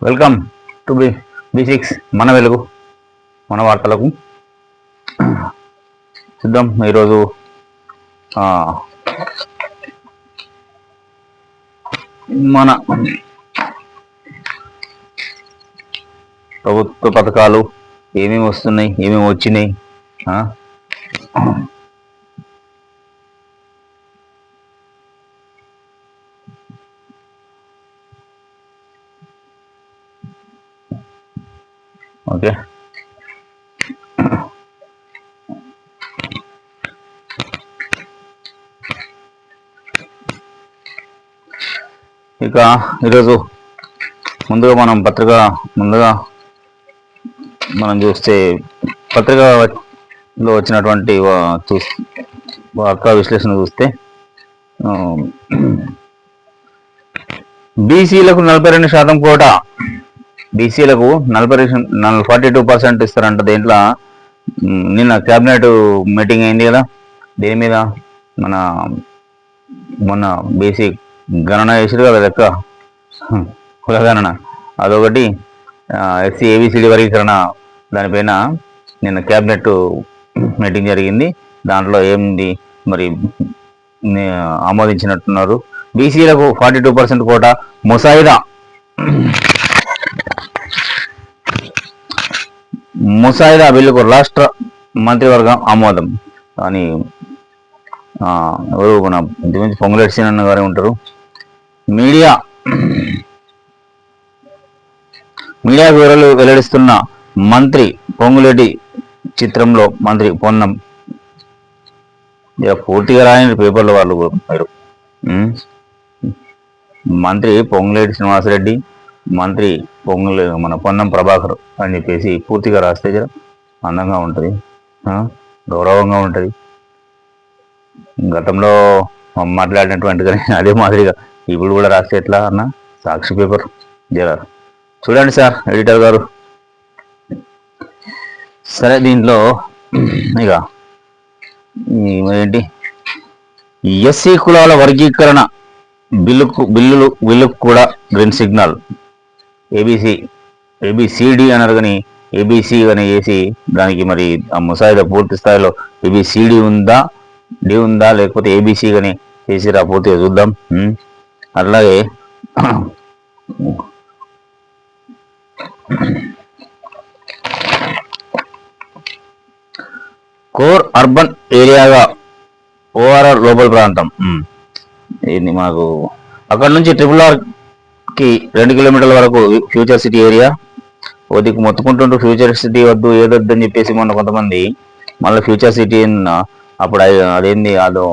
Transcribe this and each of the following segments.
Welcome to B6 మన వెలుగు మన వార్తలకు సిద్ధం. ఈరోజు మన ప్రభుత్వ పథకాలు ఏమేమి వస్తున్నాయి, ఏమేమి వచ్చినాయి, ఓకే. ఇక ఈరోజు ముందుగా మనం చూస్తే పత్రికలో వచ్చినటువంటి వార్తా విశ్లేషణ చూస్తే బీసీలకు 42% కోటా, బీసీలకు 42% ఇస్తారంట. దేంట్లో నిన్న క్యాబినెట్ మీటింగ్ అయింది కదా, దేని మీద మొన్న బీసీ గణన చేసారు కదా, లెక్క కులగణన, అదొకటి ఎస్సీ ఏబిసిడి వర్గీకరణ, దానిపైన నిన్న క్యాబినెట్ మీటింగ్ జరిగింది. దాంట్లో ఏంది మరి ఆమోదించినట్టున్నారు. బీసీలకు 42% కోటా ముసాయిదా బిల్లుకు రాష్ట్ర మంత్రివర్గం ఆమోదం అని ఎవరు మన ఇంతకుమించి పొంగులేటి సీనన్న గారే ఉంటారు. మీడియాకు వివరాలు వెల్లడిస్తున్న మంత్రి పొంగులేటి చిత్రంలో మంత్రి పొన్నం. పూర్తిగా రాయని పేపర్లో వాళ్ళు మీరు మంత్రి పొంగులేటి శ్రీనివాసరెడ్డి, మంత్రి మన పొన్నం ప్రభాకర్ అని చెప్పేసి పూర్తిగా రాస్తే జర అందంగా ఉంటుంది, గౌరవంగా ఉంటుంది. గతంలో మాట్లాడినటువంటి కానీ అదే మాదిరిగా ఇప్పుడు కూడా రాస్తే ఎట్లా అన్న సాక్షి పేపర్ జర చూడండి సార్ ఎడిటర్ గారు. సరే, దీంట్లో ఇక ఏంటి ఎస్సీ కులాల వర్గీకరణ బిల్లుకు కూడా గ్రీన్ సిగ్నల్. ఏబిసిడి అన్నారు కానీ ఏబిసి అని చేసి దానికి మరి ఆ ముసాయిదా పూర్తి స్థాయిలో ఏబిసిడి ఉందా, డి ఉందా, లేకపోతే ఏబిసి అని చేసిరా పూర్తిగా చూద్దాం. అట్లాగే కోర్ అర్బన్ ఏరియాగా ఓఆర్ఆర్ లోపల ప్రాంతం, ఇది మాకు అక్కడ నుంచి RRRకి 2 కిలోమీటర్ల వరకు ఫ్యూచర్ సిటీ ఏరియా. ఓదికి మొత్తుకుంటుంటూ ఫ్యూచర్ సిటీ వద్దు ఏదొద్దు అని చెప్పేసి మొన్న కొంతమంది మళ్ళీ ఫ్యూచర్ సిటీ అప్పుడు అదేంది అదో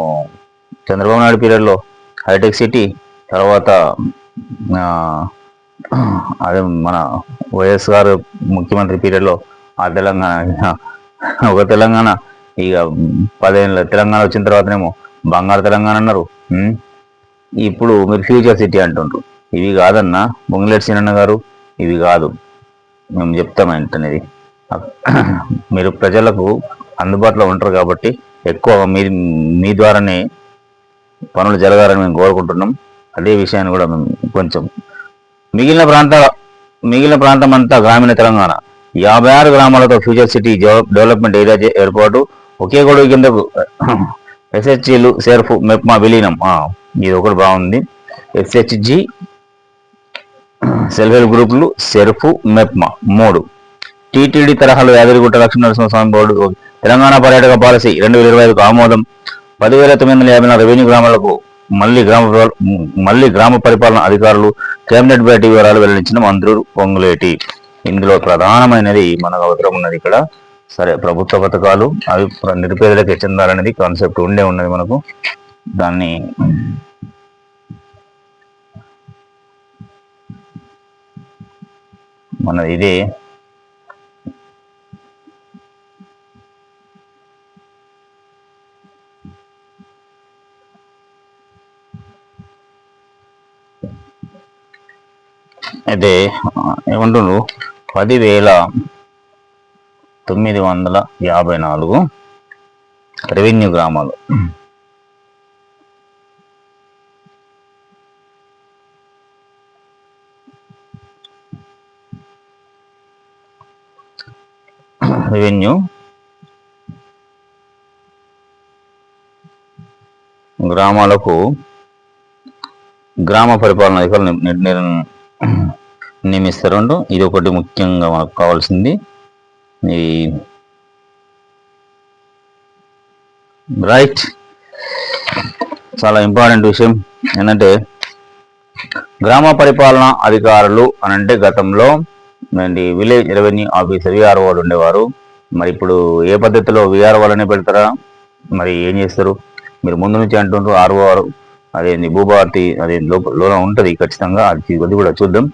చంద్రబాబు నాయుడు పీరియడ్లో హైటెక్ సిటీ, తర్వాత అదే మన వైఎస్ గారు ముఖ్యమంత్రి పీరియడ్లో ఆ తెలంగాణ ఇక 10 ఏళ్ళ తెలంగాణ వచ్చిన తర్వాతనేమో బంగారు తెలంగాణ అన్నారు. ఇప్పుడు మీరు ఫ్యూచర్ సిటీ అంటుండ్రు. ఇవి కాదన్నా పొంగులేటి సీనన్న గారు, ఇవి కాదు, మేము చెప్తాం ఏంటనేది. మీరు ప్రజలకు అందుబాటులో ఉంటారు కాబట్టి ఎక్కువ మీ ద్వారానే పనులు జరగాలని మేము కోరుకుంటున్నాం. అదే విషయాన్ని కూడా మేము కొంచెం మిగిలిన ప్రాంతం అంతా గ్రామీణ తెలంగాణ, 56 గ్రామాలతో ఫ్యూచర్ సిటీ డెవలప్మెంట్ ఏరియా ఏర్పాటు, ఒకే గొడవ కిందకు SHGలు సెర్ఫ్ మెప్మా విలీనం. ఇది ఒకటి బాగుంది. SHG సెల్ఫ్ హెల్ప్ గ్రూపులు, సెర్ఫ్ మెప్మా 3. టీటీడీ తరహాలో యాదగిరిగుట్ట లక్ష్మీనరసింహస్వామి బోర్డు తెలంగాణ పర్యాటక పాలసీ 2025కు ఆమోదం. 10,954 రెవెన్యూ గ్రామాలకు మళ్ళీ గ్రామ పరిపాలన అధికారులు. కేబినెట్ భేటీ వివరాలు వెల్లడించిన మంత్రులు పొంగులేటి. ఇందులో ప్రధానమైనది మనకు అవసరం ఉన్నది ఇక్కడ. సరే, ప్రభుత్వ పథకాలు అవి నిరుపేదలకు చెందాలనేది కాన్సెప్ట్ ఉన్నది మనకు. దాన్ని మన ఇదే అయితే ఏమంటున్నారు, 10,954 రెవెన్యూ గ్రామాలు. రెవెన్యూ గ్రామాలకు గ్రామ పరిపాలన అధికారులు నియమిస్తారు. ఇది ఒకటి ముఖ్యంగా మనకు కావాల్సింది. ఈ రైట్, చాలా ఇంపార్టెంట్ విషయం ఏంటంటే గ్రామ పరిపాలన అధికారులు అని అంటే గతంలో విలేజ్ రెవెన్యూ ఆఫీసర్ విఆర్ఓ వాళ్ళు ఉండేవారు. మరి ఇప్పుడు ఏ పద్ధతిలో విఆర్ఓ వాళ్ళనే పెడతారా? మరి ఏం చేస్తారు? మీరు ముందు నుంచి అంటుంటారు ఆర్ఓ అదేంది భూభారతి అదే లోన ఉంటుంది ఖచ్చితంగా, అది కూడా చూద్దాం.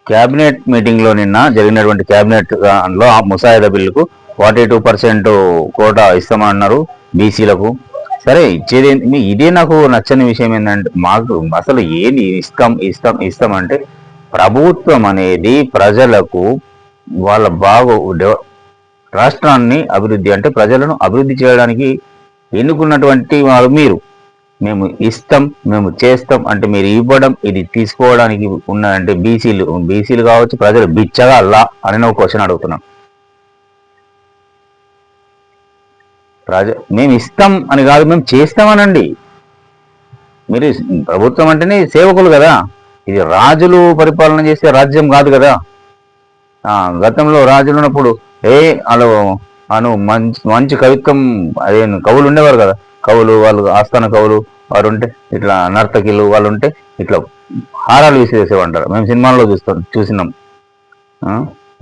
క్యాబినెట్ మీటింగ్లో నిన్న జరిగినటువంటి క్యాబినెట్ దానిలో ముసాయిదా బిల్లుకు 42% కోటా ఇస్తామన్నారు బీసీలకు. సరే, ఇచ్చేది ఇదే నాకు నచ్చని విషయం ఏంటంటే మాకు అసలు ఏది ఇస్తాం అంటే ప్రభుత్వం అనేది ప్రజలకు వాళ్ళ రాష్ట్రాన్ని అభివృద్ధి అంటే ప్రజలను అభివృద్ధి చేయడానికి ఎన్నుకున్నటువంటి వారు మీరు. మేము ఇస్తాం, మేము చేస్తాం అంటే మీరు ఇవ్వడం, ఇది తీసుకోవడానికి ఉన్నదంటే బీసీలు కావచ్చు, ప్రజలు బిచ్చగా అల్లా అని ఒక క్వశ్చన్ అడుగుతున్నాం. మేము ఇస్తాం అని కాదు, మేము చేస్తామనండి. మీరు ప్రభుత్వం అంటేనే సేవకులు కదా, ఇది రాజులు పరిపాలన చేసే రాజ్యం కాదు కదా. గతంలో రాజులు ఉన్నప్పుడు అను మంచి కవిత్వం అదే కవులు ఉండేవారు కదా, కవులు వాళ్ళు ఆస్థాన కవులు వారు ఉంటే ఇట్లా నర్తకిలు వాళ్ళు ఉంటే ఇట్లా హారాలు విసిరేసేవారంటారు. మేము సినిమాల్లో చూసినాం.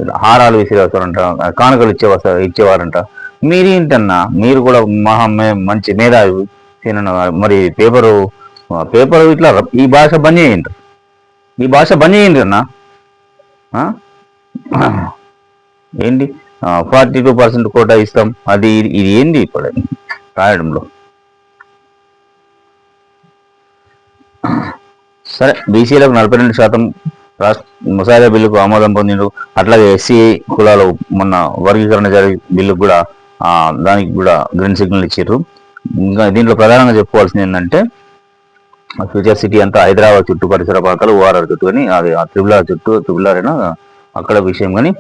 ఇట్లా హారాలు విసిరేస్తారంట, కానుకలు ఇచ్చేవారంట. మీరేంటన్నా, మీరు కూడా మంచి మేధావి మరి పేపరు ఇట్లా ఈ భాష బంద్ చేయండి అన్న. ఏంటి 42% కోటా ఇస్తాం, ఇది ఏంది ఇప్పుడు రాయడంలో? సరే, బీసీలకు 42% ముసాయిదా బిల్లుకు ఆమోదం పొందిండు. అట్లాగే ఎస్సీ కులాలు మొన్న వర్గీకరణ జరిగే బిల్లుకు కూడా దానికి కూడా గ్రీన్ సిగ్నల్ ఇచ్చారు. ఇంకా దీంట్లో ప్రధానంగా చెప్పుకోవాల్సింది ఏంటంటే ఫ్యూచర్ సిటీ అంతా హైదరాబాద్ చుట్టూ పరిసర ప్రాంతాలు ఓఆర్ఆర్ చుట్టూ కానీ అది త్రిబుల్ ఆర్ అయినా అక్కడ విషయం కానీ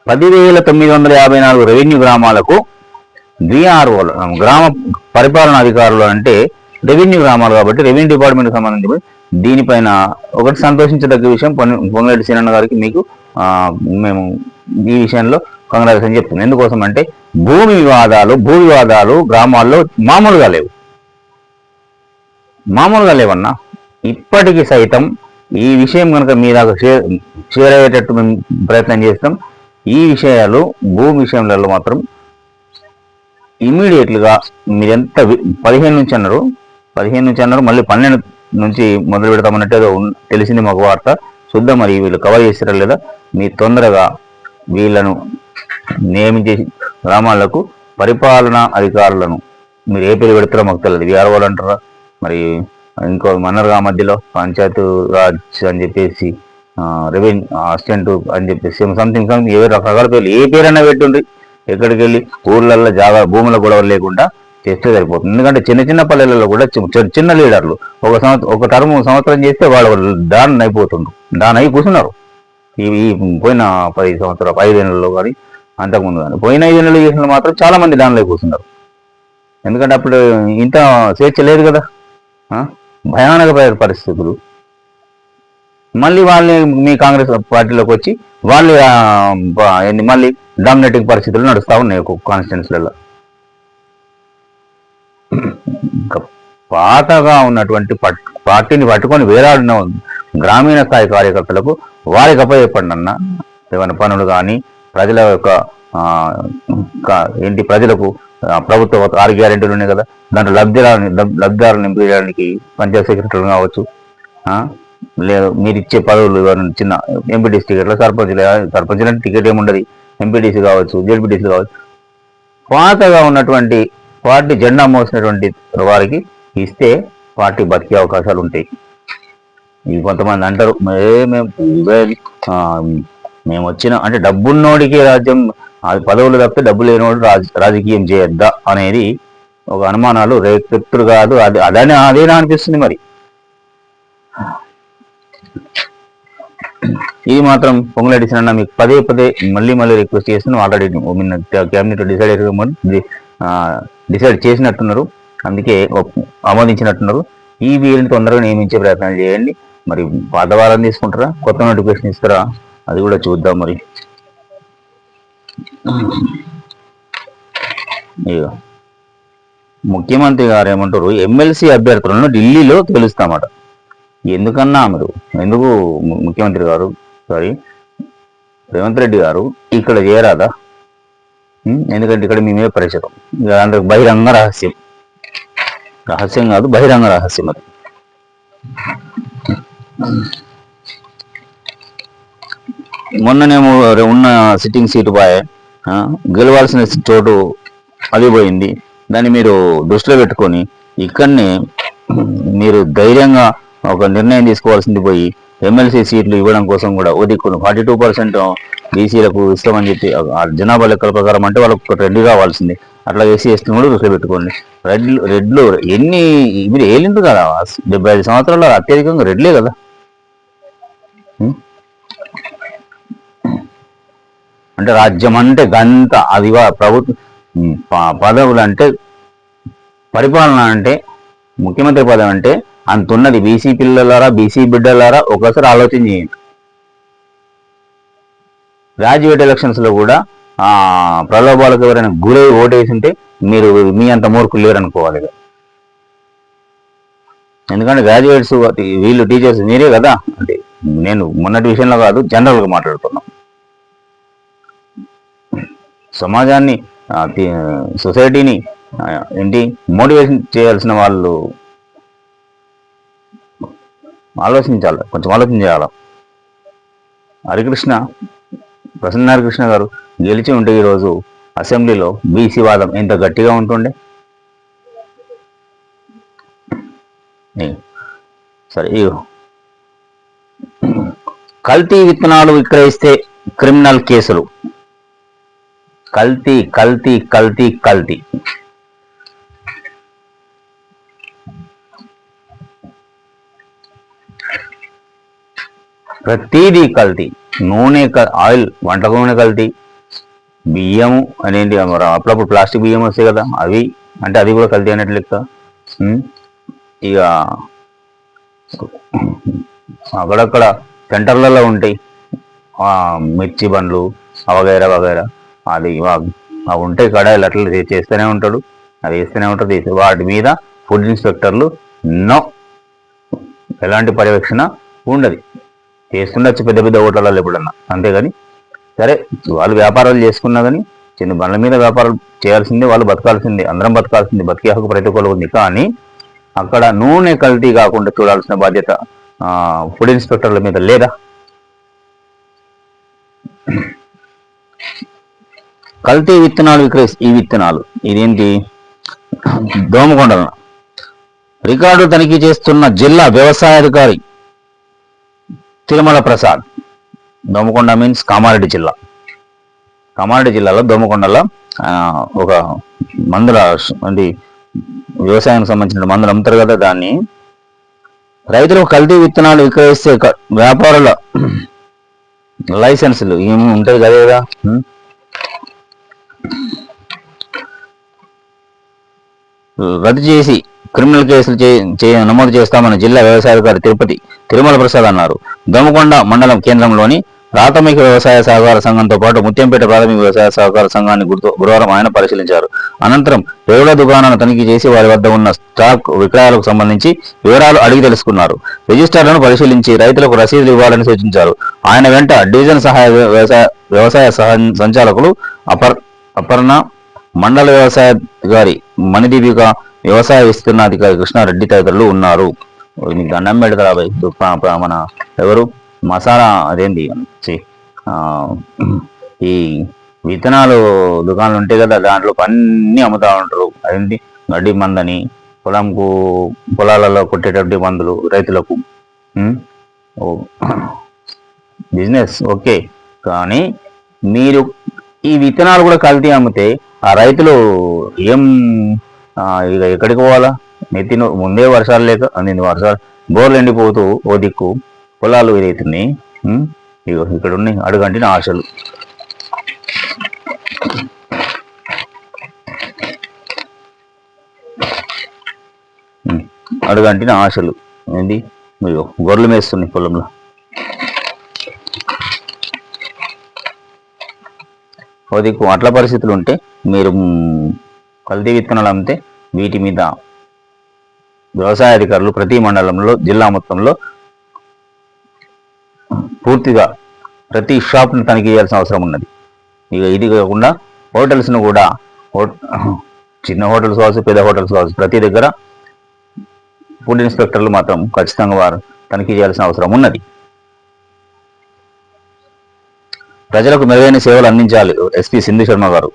10,954 రెవెన్యూ గ్రామాలకు విఆర్ఓ గ్రామ పరిపాలన అధికారులు అంటే రెవెన్యూ గ్రామాలు కాబట్టి రెవెన్యూ డిపార్ట్మెంట్కి సంబంధించి దీనిపైన ఒకటి సంతోషించదగ్గ విషయం. పొంగులేటి సీనన్న గారికి మీకు మేము ఈ విషయంలో కంగ్రాచులేషన్ చెప్తున్నాం. ఎందుకోసం అంటే భూ వివాదాలు గ్రామాల్లో మామూలుగా లేవన్నా. ఇప్పటికీ సైతం ఈ విషయం కనుక మీ దాకా షేర్ అయ్యేటట్టు మేము ప్రయత్నం చేస్తాం. ఈ విషయాలు భూమి విషయంలో మాత్రం ఇమీడియట్లుగా మీరు ఎంత 15 నుంచి అన్నారు మళ్ళీ 12 నుంచి మొదలు పెడతామన్నట్టు తెలిసింది మాకు వార్త. చూద్దాం మరి వీళ్ళు కవర్ చేస్తారా లేదా. మీరు తొందరగా వీళ్ళను నియమించే గ్రామాలకు పరిపాలనా అధికారులను మీరు ఏ పేరు పెడతారో మాకు తెలియదు. విఆర్ఓలు అంటారా, మరి ఇంకో మనరుగా మధ్యలో పంచాయతీ రాజ్ అని చెప్పేసి రెవెన్యూ అసిస్టెంట్ అని చెప్పేసి సంథింగ్ ఏ రకరకాల పేర్లు ఏ పేరైనా పెట్టుండ్రి. ఎక్కడికి వెళ్ళి ఊర్లలో భూముల గొడవలు లేకుండా చేస్తే సరిపోతుంది. ఎందుకంటే చిన్న పల్లెలలో కూడా చిన్న లీడర్లు ఒక సంవత్సరం చేస్తే వాళ్ళు దాని అయి కూర్చున్నారు. ఈ పోయిన 10 సంవత్సరాలు 5 ఏళ్ళలో కానీ అంతకుముందు కానీ పోయిన 5 ఏళ్ళు చేసిన మాత్రం చాలా మంది దానిలో కూర్చున్నారు. ఎందుకంటే అప్పుడు ఇంత స్వేచ్ఛ లేదు కదా, భయానక పరిస్థితులు. మళ్ళీ వాళ్ళని మీ కాంగ్రెస్ పార్టీలోకి వచ్చి వాళ్ళు మళ్ళీ డామినేటింగ్ పరిస్థితులు నడుస్తూ ఉన్నాయి కాన్స్టిట్యున్సీలలో. ఇంకా పాతగా ఉన్నటువంటి పార్టీని పట్టుకొని వేలాడిన గ్రామీణ స్థాయి కార్యకర్తలకు వారికి అప్పచెప్పండి అన్న. ఏమైనా పనులు కానీ ప్రజల యొక్క ప్రజలకు ప్రభుత్వ 6 గ్యారెంటీలు ఉన్నాయి కదా, దాంట్లో లబ్ధిదారులను నింపేయడానికి పంచాయత్ సెక్రటరీలు కావచ్చు, లేదు మీరు ఇచ్చే పదవులు చిన్న ఎంపీటీసీ టికెట్లు, సర్పంచ్ అంటే టికెట్ ఏముండదు, ఎంపీటీసీ కావచ్చు, జెడ్పీటీసీ కావచ్చు, పాతగా ఉన్నటువంటి పార్టీ జెండా మోసినటువంటి వారికి ఇస్తే పార్టీ బతికే అవకాశాలు ఉంటాయి. ఇవి కొంతమంది అంటారు మేము వచ్చిన అంటే డబ్బున్నోడికి రాజ్యం, అది పదవులు తప్పితే డబ్బు లేనివాడు రాజకీయం చేయొద్దా అనేది ఒక అనుమానాలు రేకెత్తులు కాదు, అదేనా అనిపిస్తుంది. మరి ఇది మాత్రం పొంగులేటి శ్రీరన్న మీకు పదే పదే మళ్ళీ మళ్ళీ రిక్వెస్ట్ చేస్తున్నాం. ఆల్రెడీ క్యాబినెట్ డిసైడ్ చేసినట్టున్నారు, అందుకే ఆమోదించినట్టున్నారు. ఈ వీళ్ళని తొందరగా నియమించే ప్రయత్నాలు చేయండి. మరి పాత వాళ్ళని తీసుకుంటారా, కొత్త నోటిఫికేషన్ ఇస్తారా, అది కూడా చూద్దాం. మరి ఇక ముఖ్యమంత్రి గారు ఏమంటారు, ఎమ్మెల్సీ అభ్యర్థులను ఢిల్లీలో తెలుస్తామట. ఎందుకన్నా మీరు ఎందుకు ముఖ్యమంత్రి గారు రేవంత్ రెడ్డి గారు ఇక్కడ చేయరాదా? ఎందుకంటే ఇక్కడ మీ మీద పరిచయం, అందరికి బహిరంగ రహస్యం, రహస్యం కాదు బహిరంగ రహస్యం. అది మొన్ననేమో ఉన్న సిట్టింగ్ సీటు బాయ్ గెలవాల్సిన చోటు అది పోయింది. దాన్ని మీరు దృష్టిలో పెట్టుకొని ఇక్కడనే మీరు ధైర్యంగా ఒక నిర్ణయం తీసుకోవాల్సింది పోయి ఎమ్మెల్సీ సీట్లు ఇవ్వడం కోసం కూడా దిక్కును 42% బీసీలకు ఇస్తామని చెప్పి జనాభా లెక్కల ప్రకారం అంటే వాళ్ళకు రెడ్డి కావాల్సింది. అట్లా ఎస్సీ ఎస్టీని కూడా దృష్టిలో పెట్టుకోండి. రెడ్లు ఎన్ని మీరు ఏలిండ్రు కదా, 75 సంవత్సరాలు అత్యధికంగా రెడ్లే కదా. అంటే రాజ్యం అంటే గంత అది ప్రభుత్వ పదవులు అంటే పరిపాలన అంటే ముఖ్యమంత్రి పదవి అంటే అంతున్నది. బీసీ పిల్లలారా బీసీ బిడ్డలారా ఒకసారి ఆలోచన చేయండి. గ్రాడ్యుయేట్ ఎలక్షన్స్లో కూడా ప్రలోభాలకు ఎవరైనా గురై ఓటేసింటే మీరు మీ అంత మూర్ఖులు లేరనుకోవాలి. ఎందుకంటే గ్రాడ్యుయేట్స్ వీళ్ళు టీచర్స్ మీరే కదా. అంటే నేను మొన్నటి విషయంలో కాదు, జనరల్గా మాట్లాడుతున్నాం. సమాజాన్ని సొసైటీని ఏంటి మోటివేషన్ చేయాల్సిన వాళ్ళు ఆలోచించాలి, కొంచెం ఆలోచన చేయాలి. ప్రసన్న హరికృష్ణ గారు గెలిచి ఉంటే ఈరోజు అసెంబ్లీలో బీసీ వాదం ఎంత గట్టిగా ఉంటుండే. సరే, కల్తీ విత్తనాలు విక్రయిస్తే క్రిమినల్ కేసులు. కల్తీ కల్తీ కల్తీ కల్తీ ప్రతిదీ కల్తీ. నూనె ఆయిల్, వంట నూనె కల్తీ, బియ్యము అనేది అప్పుడప్పుడు ప్లాస్టిక్ బియ్యం వస్తాయి కదా, అవి అంటే అది కూడా కల్తీ అన్నట్లు లెక్క. ఇక అక్కడక్కడ సెంటర్లలో ఉంటాయి మిర్చి బండ్లు వగైరా వగైరా, అది అవి ఉంటాయి కడాయిలు, అట్లా చేస్తూనే ఉంటాడు, అది వేస్తూనే ఉంటుంది. వాటి మీద ఫుడ్ ఇన్స్పెక్టర్లు ఎలాంటి పర్యవేక్షణ ఉండదు. చేస్తుండొచ్చు పెద్ద పెద్ద హోటళ్ళలో ఎప్పుడన్నా, అంతేగాని సరే వాళ్ళు వ్యాపారాలు చేసుకున్నా కానీ చిన్న బండ్ల మీద వ్యాపారాలు చేయాల్సిందే, వాళ్ళు బతకాల్సిందే, అందరం బతకాల్సిందే, బతికే హక్కు ప్రతి ఒక్కరు ఉంది. కానీ అక్కడ నూనె కల్తీ కాకుండా చూడాల్సిన బాధ్యత ఫుడ్ ఇన్స్పెక్టర్ల మీద లేదా? కల్తీ విత్తనాలు ఈ విత్తనాలు ఇదేంటి? దోమకొండల రికార్డు తనిఖీ చేస్తున్న జిల్లా వ్యవసాయాధికారి తిరుమల ప్రసాద్. దోమకొండ మీన్స్ కామారెడ్డి జిల్లా. కామారెడ్డి జిల్లాలో దోమకొండలో ఒక మందుల అంటే వ్యవసాయానికి సంబంధించిన మందులు అమ్ముతారు కదా, దాన్ని రైతులకు కల్తీ విత్తనాలు విక్రయిస్తే వ్యాపారుల లైసెన్సులు ఏమి ఉంటాయి కదా రద్దు చేసి క్రిమినల్ కేసులు నమోదు చేస్తామని జిల్లా వ్యవసాయాధికారి తిరుమల ప్రసాద్ అన్నారు. దోమకొండ మండలం కేంద్రంలోని ప్రాథమిక వ్యవసాయ సహకార సంఘంతో పాటు ముత్యంపేట ప్రాథమిక వ్యవసాయ సహకార సంఘాన్ని గురువారం ఆయన పరిశీలించారు. అనంతరం రేవుల దుకాణాలను తనిఖీ చేసి వారి వద్ద ఉన్న స్టాక్ విక్రయాలకు సంబంధించి వివరాలు అడిగి తెలుసుకున్నారు. రిజిస్టర్లను పరిశీలించి రైతులకు రసీదులు ఇవ్వాలని సూచించారు. ఆయన వెంట డివిజన్ సహాయ వ్యవసాయ సంచాలకులు అపర్ణ, మండల వ్యవసాయాధికారి మణిదీపిక, వ్యవసాయ విస్తీర్ణాధికారి కృష్ణారెడ్డి తదితరులు ఉన్నారు. నీకు దండం పెడతారా మన ఎవరు మసాలా అదేంటి ఈ విత్తనాలు దుకాణాలు ఉంటాయి కదా, దాంట్లో అన్నీ అమ్ముతా ఉంటారు. అదేంటి గడ్డి మందని, పొలాలలో కొట్టేటటువంటి మందులు రైతులకు బిజినెస్ ఓకే. కానీ మీరు ఈ విత్తనాలు కూడా కల్తీ అమ్మితే ఆ రైతులు ఏం ఇక ఎక్కడికి పోవాలా? ముందే వర్షాలు లేక వర్షాలు బోర్లు ఎండిపోతూ ఓ దిక్కు పొలాలు ఇదవుతున్నాయి, ఇగో ఇక్కడ ఉన్నాయి అడుగంటిన ఆశలు. అడుగంటిన ఆశలు ఏంటి, ఇగో గొర్రెలు మేస్తున్నాయి పొలంలో. దిక్కు అట్ల పరిస్థితులు ఉంటే మీరు కల్తీ విత్తనాలు అమ్మితే వీటి మీద వ్యవసాయ అధికారులు ప్రతి మండలంలో జిల్లా మొత్తంలో పూర్తిగా ప్రతి షాప్ను తనిఖీ చేయాల్సిన అవసరం ఉన్నది. ఇక ఇది కాకుండా హోటల్స్ను కూడా, చిన్న హోటల్స్ కావచ్చు పెద్ద హోటల్స్ కావచ్చు, ప్రతి దగ్గర ఫుడ్ ఇన్స్పెక్టర్లు మాత్రం ఖచ్చితంగా వారు తనిఖీ చేయాల్సిన అవసరం ఉన్నది. ప్రజలకు మెరుగైన సేవలు అందించాలి ఎస్పీ సింధు శర్మ గారు.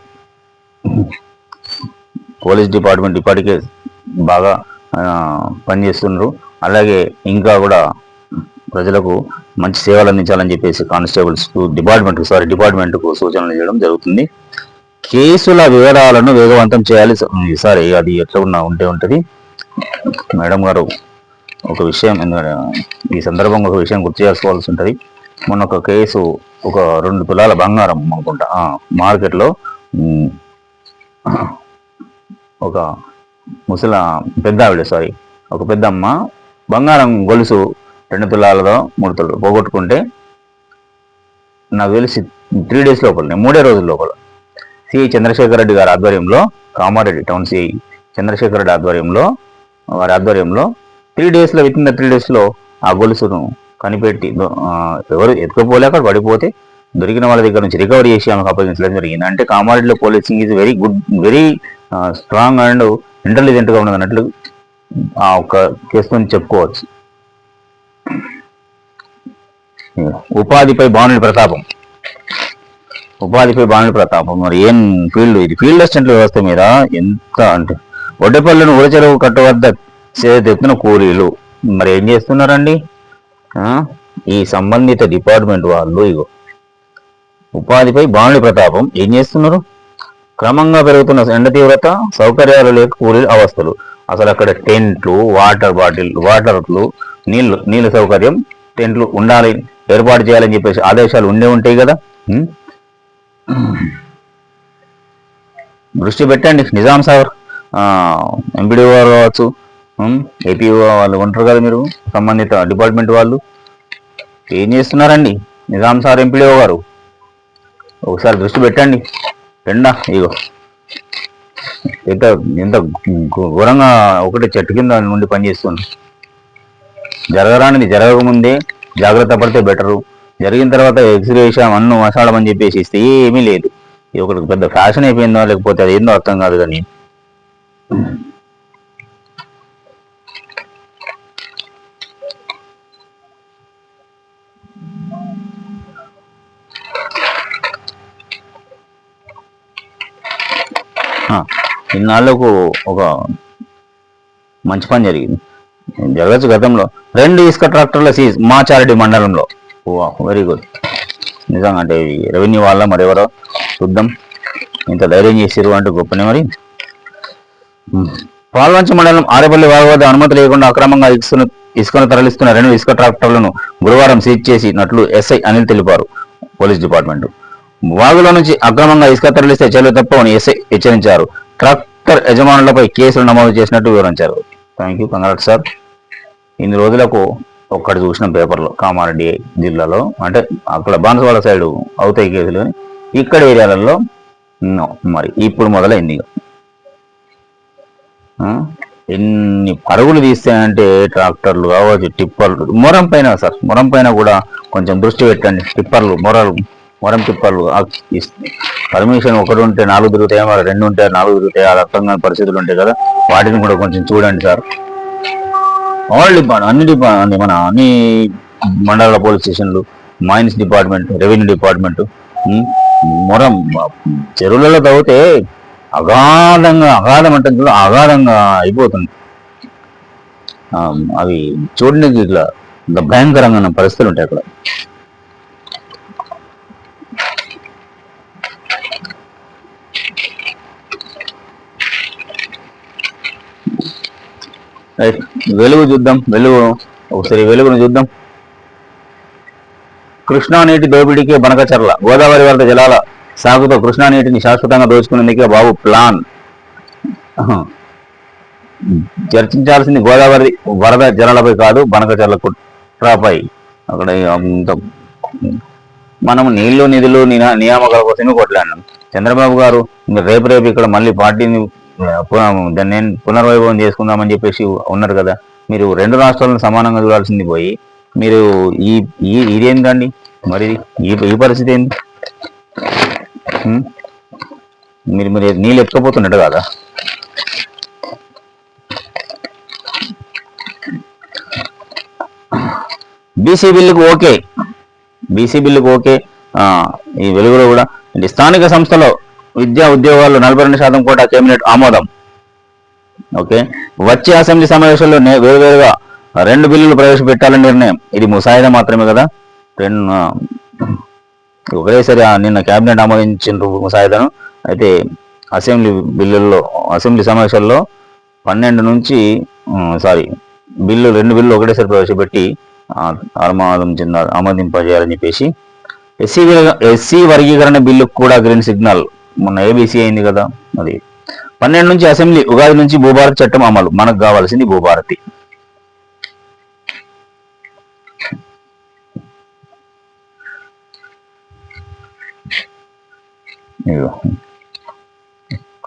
పోలీస్ డిపార్ట్మెంట్ ఇప్పటికే బాగా పనిచేస్తున్నారు. అలాగే ఇంకా కూడా ప్రజలకు మంచి సేవలు అందించాలని చెప్పేసి కానిస్టేబుల్స్కు డిపార్ట్మెంట్కు సూచనలు చేయడం జరుగుతుంది. కేసుల వివరాలను వేగవంతం చేయాలి. సారీ, అది ఎట్లా ఉంటుంది మేడం గారు. ఒక విషయం ఈ సందర్భంగా ఒక విషయం గుర్తు చేసుకోవాల్సి ఉంటుంది. మొన్న ఒక కేసు, ఒక 2 తులాల బంగారం అనుకుంటా మార్కెట్లో ఒక పెద్ద ఆవిడ ఒక పెద్దమ్మ బంగారం గొలుసు 2 తులాలదో 3 తులాలు పోగొట్టుకుంటే నాకు తెలిసి 3 days లోపలనే, 3 రోజుల లోపల సిఐ చంద్రశేఖర్ రెడ్డి గారి ఆధ్వర్యంలో, కామారెడ్డి టౌన్ సిఐ చంద్రశేఖర్ రెడ్డి వారి ఆధ్వర్యంలో 3 days with in the 3 days ఆ గొలుసును కనిపెట్టి, ఎవరు ఎత్తుకుపోలేక పడిపోతే దొరికిన వాళ్ళ దగ్గర నుంచి రికవరీ చేసి ఆమెకు అప్పగించడం జరిగింది. అంటే కామారెడ్డిలో policing is very good, very strong and ఇంటెలిజెంట్గా ఉన్నది అన్నట్లు ఆ ఒక్క కేసుతో చెప్పుకోవచ్చు. ఉపాధిపై బాణుడి ప్రతాపం మరి ఏం ఫీల్డ్ ఇది, ఫీల్డ్ అసిస్టెంట్ల వ్యవస్థ మీద ఎంత అంటే, ఒడ్డెపల్లిని ఊరచెరువు కట్టవద్ద ఎత్తున కూలీలు మరి ఏం చేస్తున్నారండి? ఈ సంబంధిత డిపార్ట్మెంట్ వాళ్ళు ఇగో ఉపాధిపై బాణుడి ప్రతాపం ఏం చేస్తున్నారు? క్రమంగా పెరుగుతున్న ఎండ తీవ్రత, సౌకర్యాలు లేక కూలీల అవస్థలు. అసలు అక్కడ టెంట్లు, వాటర్లు, నీళ్ళు సౌకర్యం, టెంట్లు ఉండాలి, ఏర్పాటు చేయాలని చెప్పేసి ఆదేశాలు ఉంటాయి కదా. దృష్టి పెట్టండి. నిజాం సాగర్ ఎంపీడీఓ కావచ్చు, ఏపీఓ వాళ్ళు ఉంటారు కదా, మీరు సంబంధిత డిపార్ట్మెంట్ వాళ్ళు ఏం చేస్తున్నారండి? నిజాం సార్ ఎంపీడీఓ గారు ఒకసారి దృష్టి పెట్టండి. ఇగో ఎంత ఘోరంగా ఒకటి చెట్టు కింద నుండి పనిచేస్తుంది. జరగరానిది జరగకముందే జాగ్రత్త పడితే బెటరు. జరిగిన తర్వాత ఎక్స్రే వేసాం మసాడమని చెప్పేసి ఇస్తే ఏమీ లేదు. ఇది ఒకటి పెద్ద ఫ్యాషన్ అయిపోయిందో లేకపోతే అది ఏందో అర్థం కాదు. కానీ ఇన్నాళ్లకు ఒక మంచి పని జరిగింది, జరగచ్చు గతంలో. 2 ఇసుక ట్రాక్టర్ల సీజ్ మాచారెడ్డి మండలంలో. Very good. నిజంగా అంటే రెవెన్యూ వాళ్ళ మరెవరో చూద్దాం, ఇంత ధైర్యం చేసిరు అంటే గొప్పనే. మరి పాల్వంచ మండలం ఆరేపల్లి వాగు వద్ద అనుమతి లేకుండా అక్రమంగా ఇసుకను తరలిస్తున్న 2 ఇసుక ట్రాక్టర్లను గురువారం సీజ్ చేసినట్లు ఎస్ఐ అనిల్ తెలిపారు. పోలీస్ డిపార్ట్మెంట్ వాగులో నుంచి అక్రమంగా ఇసుక తరలిస్తే చర్యలు తప్పవని ఎస్ఐ హెచ్చరించారు. ట్రాక్టర్ యజమానులపై కేసులు నమోదు చేసినట్టు వివరించారు. Thank you, congrat sir. ఇన్ని రోజులకు ఒక్కటి చూసిన పేపర్లో కామారెడ్డి జిల్లాలో, అంటే అక్కడ బాన్సువాడ సైడు అవుతాయి కేసులు, ఇక్కడ ఏరియాలలో మరి ఇప్పుడు మొదలైంది. ఎన్ని పరుగులు తీస్తాయంటే ట్రాక్టర్లు కావచ్చు, టిప్పర్లు, మొరం పైన కూడా కొంచెం దృష్టి పెట్టండి. టిప్పర్లు, మొరం టిప్పర్లు పర్మిషన్ 1 ఉంటే 4 తిరుగుతాయి, మరి 2 ఉంటే 4 తిరుగుతాయి, అది అర్థం కాని పరిస్థితులు ఉంటాయి కదా. వాటిని కూడా కొంచెం చూడండి సార్. అన్ని మండల పోలీస్ స్టేషన్లు, మైన్స్ డిపార్ట్మెంట్, రెవెన్యూ డిపార్ట్మెంట్ మొరం చెరువులలో తవ్వితే అగాధం అంటే అగాధంగా అయిపోతుంది. అవి చూడడానికి ఇట్లా భయంకరంగా పరిస్థితులు ఉంటాయి అక్కడ. వెలుగు చూద్దాం, ఒకసారి వెలుగును చూద్దాం. కృష్ణా నీటి దోపిడీకి బనకచర్ల. గోదావరి వరద జలాల సాగుతో కృష్ణా నీటిని శాశ్వతంగా దోచుకునేందుకే బాబు ప్లాన్. చర్చించాల్సింది గోదావరి వరద జలాలపై కాదు, బనకచర్ల కుట్రపై. అక్కడ మనం నీళ్లు నిధులు నియామకాల కోసమే కొట్లాడినాం. చంద్రబాబు గారు రేపు ఇక్కడ మళ్ళీ పార్టీని దాన్ని పునర్వైభవం చేసుకుందామని చెప్పేసి ఉన్నారు కదా. మీరు రెండు రాష్ట్రాలను సమానంగా చూడాల్సింది పోయి మీరు ఇదేంటండి మరి ఈ పరిస్థితి ఏంది? మీరు మీరు నీళ్ళు ఎత్తుకపోతున్నట్టు కదా. బీసీ బిల్లుకు ఓకే, బీసీ బిల్లుకు ఓకే. ఈ వెలుగులో కూడా స్థానిక సంస్థలో విద్యా ఉద్యోగాలు 42% కోటా కేబినెట్ ఆమోదం. ఓకే, వచ్చే అసెంబ్లీ సమావేశంలో వేరువేరుగా 2 బిల్లులు ప్రవేశపెట్టాలని నిర్ణయం. ఇది ముసాయిదా మాత్రమే కదా. ఒకేసారి నిన్న కేబినెట్ ఆమోదించిన ముసాయిదాను. అయితే అసెంబ్లీ సమావేశాల్లో 12 నుంచి బిల్లు 2 బిల్లు ఒకటేసారి ప్రవేశపెట్టి ఆమోదింపజేయాలని చెప్పేసి. ఎస్సీ వర్గీకరణ బిల్లుకు కూడా గ్రీన్ సిగ్నల్. మొన్న ఏబీసీ అయింది కదా. అది 12 నుంచి అసెంబ్లీ. ఉగాది నుంచి భూభారతి చట్టం అమలు. మనకు కావాల్సింది భూభారతి.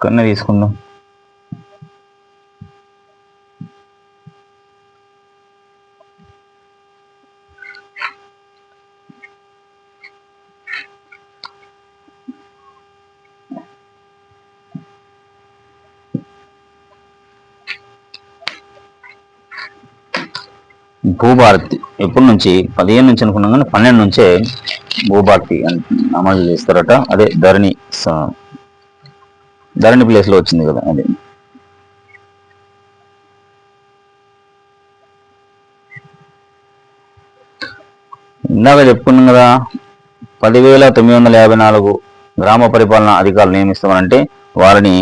కన్నా తీసుకుందాం. భూభారతి ఎప్పటి నుంచి? 15 నుంచి అనుకున్నాం, కానీ 12 నుంచే భూభారతి అమలు చేస్తారట. అదే ధరణి ప్లేస్లో వచ్చింది కదా. అదే ఇందాక చెప్పుకున్నాం కదా. 10,954 గ్రామ పరిపాలనా అధికారులు నియమిస్తామనంటే వారిని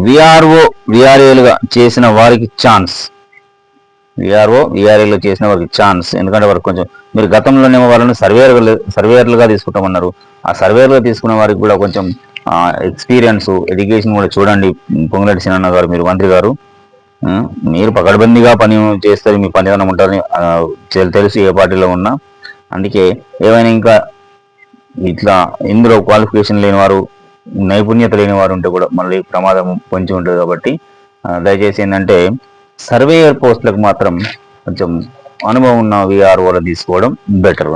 విఆర్ఏలుగా చేసిన వారికి ఛాన్స్. విఆర్ఏలు చేసిన వారికి ఛాన్స్. ఎందుకంటే వారికి కొంచెం మీరు గతంలోనేమో వాళ్ళని సర్వేయర్లుగా తీసుకుంటామన్నారు. ఆ సర్వేయర్లుగా తీసుకున్న వారికి కూడా కొంచెం ఎక్స్పీరియన్స్, ఎడ్యుకేషన్ కూడా చూడండి. పొంగులేటి శ్రీనివాస గారు, మీరు మంత్రి గారు, మీరు పకడ్బందీగా పని చేస్తారు, మీ పనితనం ఉంటారని తెలుసు ఏ పార్టీలో ఉన్నా. అందుకే ఏమైనా ఇంకా ఇట్లా ఇందులో క్వాలిఫికేషన్ లేని వారు, నైపుణ్యత లేని వారు ఉంటే కూడా మళ్ళీ ప్రమాదం పొంచి ఉంటుంది. కాబట్టి దయచేసి ఏంటంటే సర్వేయర్ పోస్టులకు మాత్రం కొంచెం అనుభవం ఉన్న విఆర్ఓలు తీసుకోవడం బెటర్.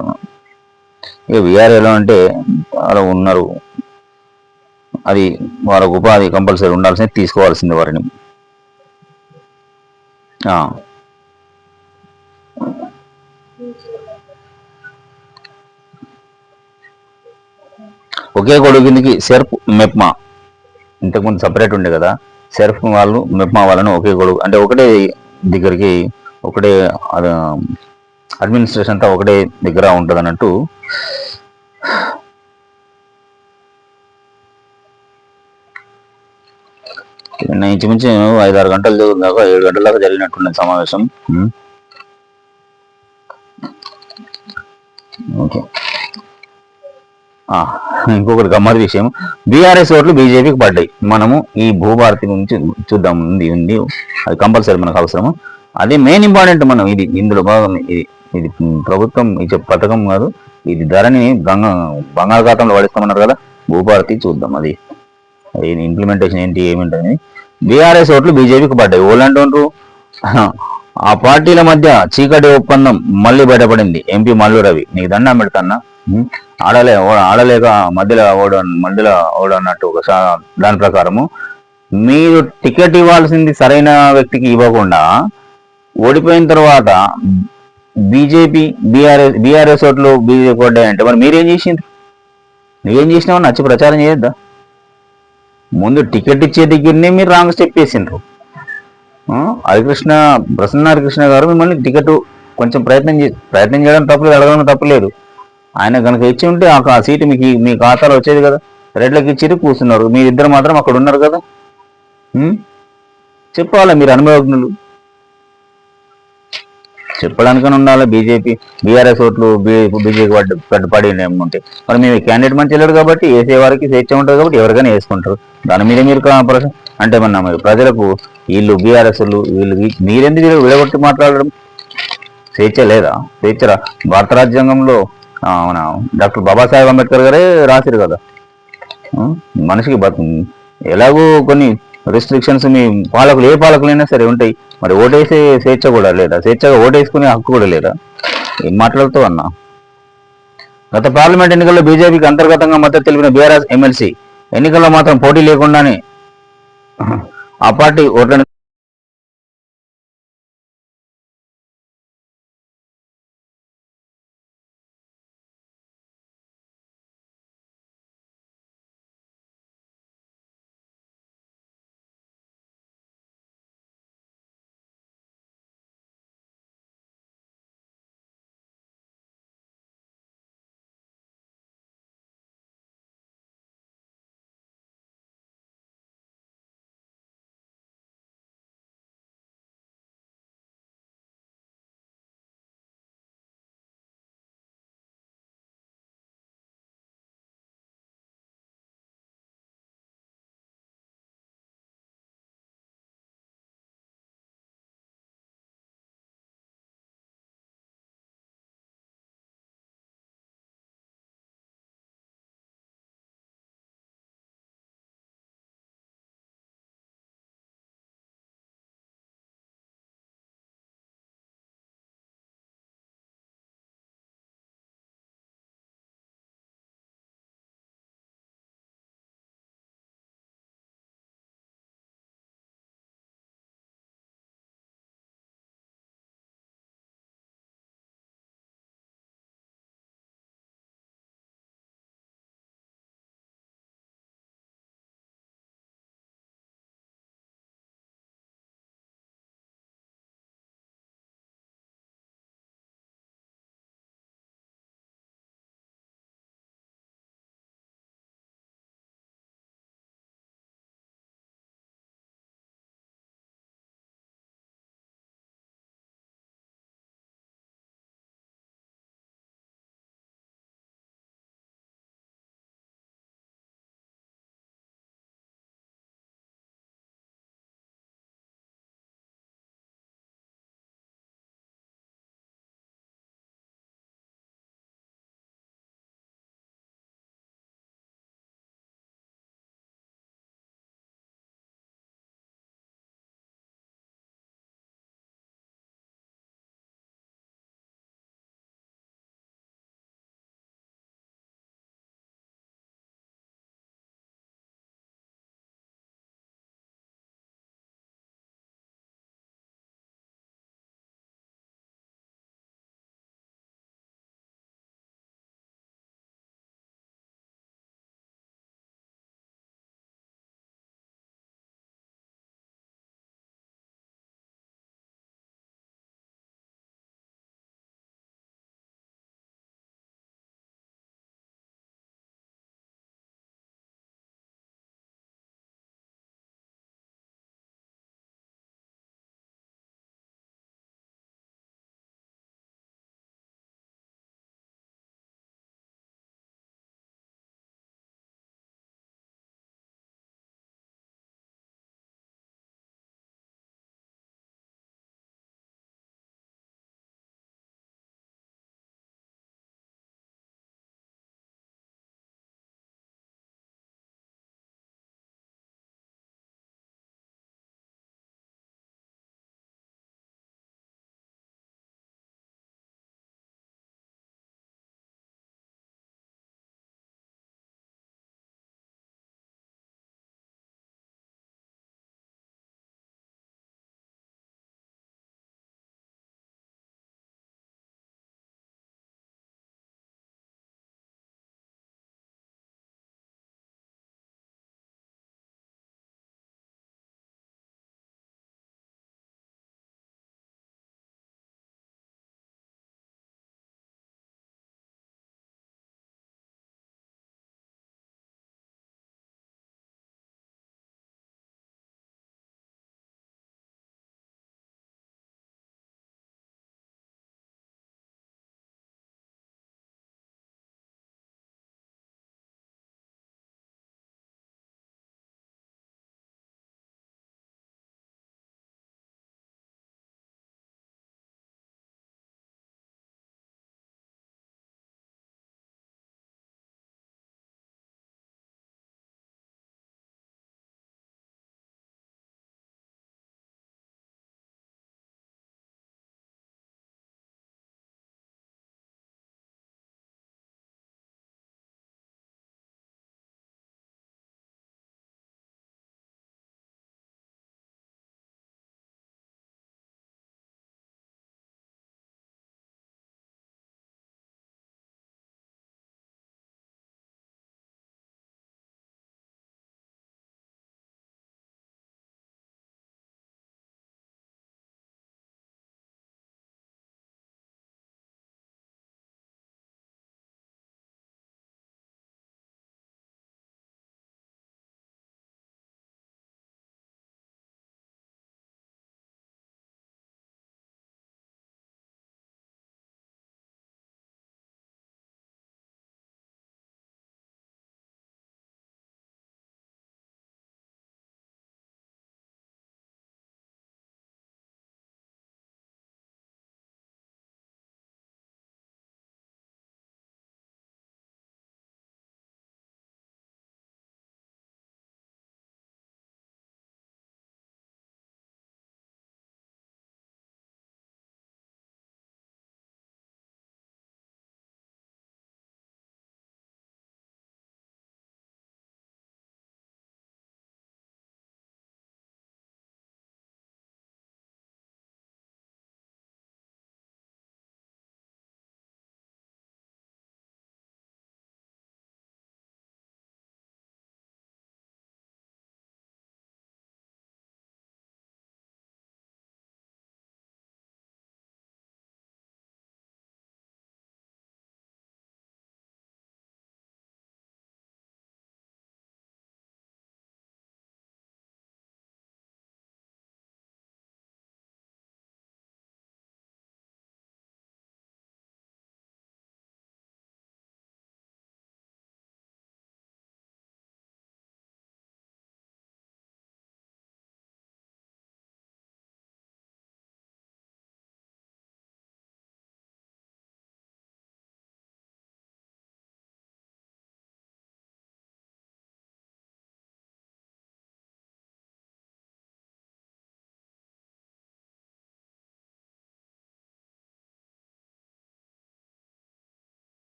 ఇక విఆర్ఏలో అంటే అలా ఉన్నారు, అది వాళ్ళకు ఉపాధి కంపల్సరీ ఉండాల్సింది, తీసుకోవాల్సింది వారిని. ఒకే గొడుగు కిందకి సెర్ఫ్, మెప్మా ఇంతకుముందు సపరేట్ ఉండే కదా. సెర్ఫ్ వాళ్ళు, మెప్మా వాళ్ళని ఒకే గొడుగు అంటే ఒకటే దగ్గరికి, ఒకటే అడ్మినిస్ట్రేషన్ అంతా ఒకటే దగ్గర ఉంటుంది అన్నట్టు. ఇంచుమించు 5-6 గంటలు దాకా 7 గంటల దాకా జరిగినట్టున్నది సమావేశం. ఓకే, ఇంకొకటి గమ్మత్ విషయం, బీఆర్ఎస్ ఓట్లు బీజేపీకి పడ్డాయి. మనము ఈ భూభారతి నుంచి చూద్దాం, ఉంది అది కంపల్సరీ మనకు అవసరము. అదే మెయిన్ ఇంపార్టెంట్. మనం ఇందులో భాగం. ఇది ప్రభుత్వం ఇచ్చే పథకం కాదు, ఇది ధరని బంగాళాఖాతంలో పడిస్తామన్నారు కదా. భూభారతి చూద్దాం, అది ఇంప్లిమెంటేషన్ ఏంటి ఏమింటుంది. బీఆర్ఎస్ ఓట్లు బీజేపీకి పడ్డాయి. ఓళ్ళంటూ ఆ పార్టీల మధ్య చీకటి ఒప్పందం మళ్ళీ బయటపడింది. ఎంపీ మల్లు రవి, నీకు దండం పెడతాన్నా, ఆడలేక మధ్యలో ఓడు అన్నట్టు ఒక దాని ప్రకారము మీరు టికెట్ ఇవ్వాల్సింది సరైన వ్యక్తికి ఇవ్వకుండా ఓడిపోయిన తర్వాత బీఆర్ఎస్ ఓట్లు బీజేపీ పడ్డాయంటే మరి మీరేం చేసిండ్రు? నువ్వేం చేసినావు? నచ్చి ప్రచారం చేయొద్దా? ముందు టికెట్ ఇచ్చే దగ్గరనే మీరు రాంగ్ స్టెప్ వేసిండ్రు. ప్రసన్న హరికృష్ణ గారు మిమ్మల్ని టికెట్ కొంచెం ప్రయత్నం చేయడం తప్పులేదు, అడగడం తప్పులేదు. ఆయన కనుక ఇచ్చి ఉంటే ఆ సీటు మీ ఖాతాలో వచ్చేది కదా. రెడ్లకి ఇచ్చి కూర్చున్నారు, మీరిద్దరు మాత్రం అక్కడ ఉన్నారు కదా. చెప్పాలా మీరు అనుభవజ్ఞులు. చెప్పడానికని ఉండాలి. బీఆర్ఎస్ ఓట్లు బీజేపీ పడి ఉంటాయి. మరి మేము క్యాండిడేట్ మంచి వెళ్ళాడు కాబట్టి వేసే వారికి స్వేచ్ఛ ఉంటుంది కాబట్టి ఎవరికైనా వేసుకుంటారు. దాని మీద మీరు అంటే మన మరి ప్రజలకు వీళ్ళు బీఆర్ఎస్లు మీరెందుకు విడగొట్టి మాట్లాడడం? స్వేచ్ఛ లేదా? స్వేచ్ఛ భారత రాజ్యాంగంలో మన డాక్టర్ బాబాసాహెబ్ అంబేద్కర్ గారే రాసిరు కదా, మనిషికి ఎలాగో కొన్ని రెస్ట్రిక్షన్స్ మీ పాలకులు ఏ పాలకులైనా సరే ఉంటాయి. మరి ఓటేసే స్వేచ్ఛ కూడా లేదా? స్వేచ్ఛగా ఓటేసుకునే హక్కు కూడా లేదా? ఏం మాట్లాడుతావు అన్నా? గత పార్లమెంట్ ఎన్నికల్లో బీజేపీకి అంతర్గతంగా మద్దతు తెలిపిన బీఆర్ఎస్ ఎమ్మెల్సీ ఎన్నికల్లో మాత్రం పోటీ లేకుండానే ఆ పార్టీ ఓట్లను